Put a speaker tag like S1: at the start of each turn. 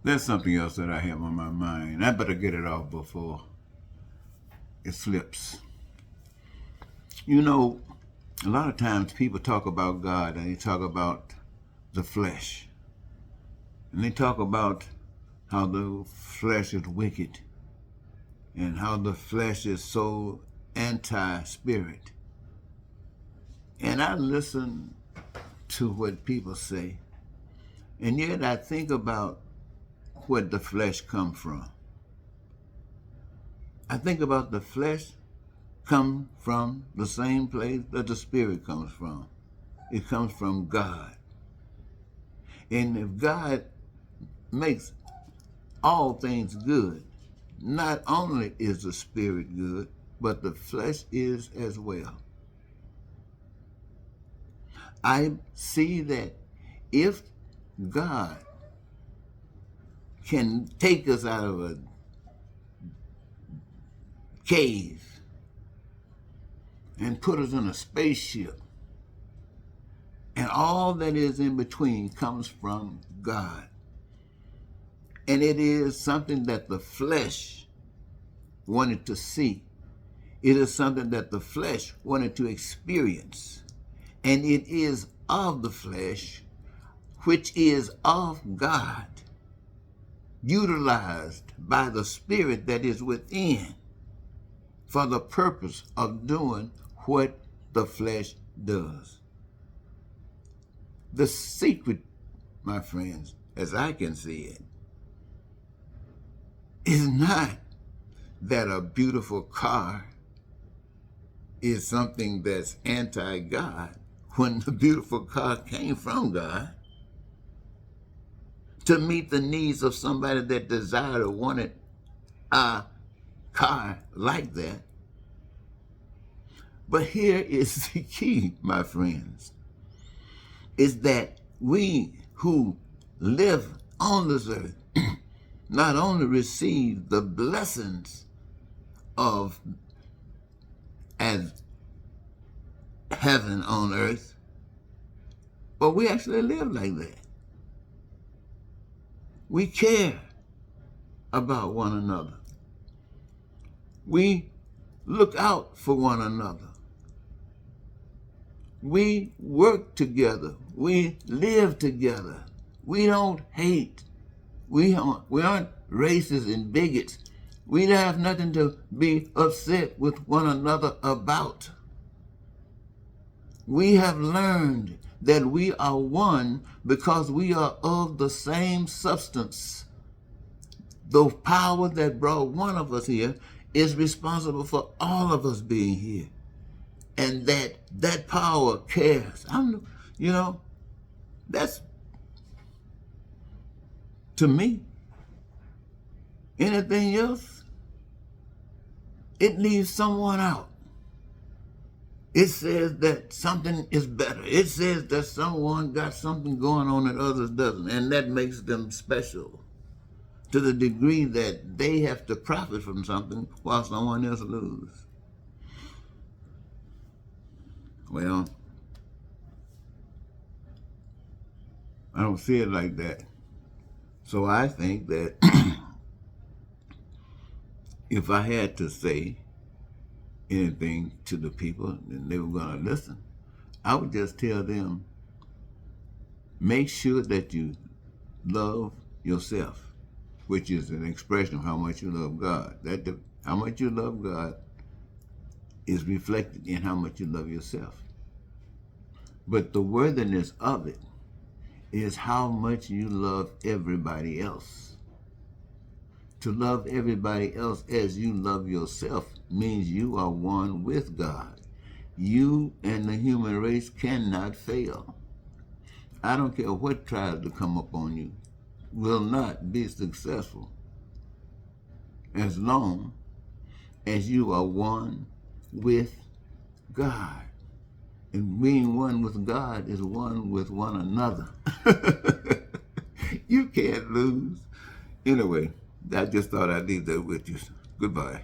S1: There's something else that I have on my mind. I better get it off before it slips. You know, a lot of times people talk about God and they talk about the flesh. And they talk about how the flesh is wicked and how the flesh is so anti-spirit. And I listen to what people say, and yet I think about where the flesh comes from. I think about the flesh come from the same place that the spirit comes from. It comes from God. And if God makes all things good, not only is the spirit good, but the flesh is as well. I see that if God can take us out of a cave and put us in a spaceship, and all that is in between comes from God, and it is something that the flesh wanted to see. It is something that the flesh wanted to experience, and it is of the flesh, which is of God, utilized by the spirit that is within for the purpose of doing what the flesh does. The secret, my friends, as I can see it, is not that a beautiful car is something that's anti-God when the beautiful car came from God to meet the needs of somebody that desired or wanted a car like that. But here is the key, my friends, is that we who live on this earth not only receive the blessings of as heaven on earth, but we actually live like that. We care about one another. We look out for one another. We work together. We live together. We don't hate. We aren't racists and bigots. We have nothing to be upset with one another about. We have learned that we are one because we are of the same substance. The power that brought one of us here is responsible for all of us being here. And that power cares. That's, to me, anything else, it leaves someone out. It says that something is better. It says that someone got something going on that others doesn't, and that makes them special to the degree that they have to profit from something while someone else loses. Well, I don't see it like that. So I think that if I had to say anything to the people and they were going to listen, I would just tell them, make sure that you love yourself, which is an expression of how much you love God. How much you love God is reflected in how much you love yourself. But the worthiness of it is how much you love everybody else. To love everybody else as you love yourself means you are one with God. You and the human race cannot fail. I don't care what tries to come upon you, will not be successful as long as you are one with God. And being one with God is one with one another. You can't lose. Anyway, I just thought I'd leave that with you. Goodbye.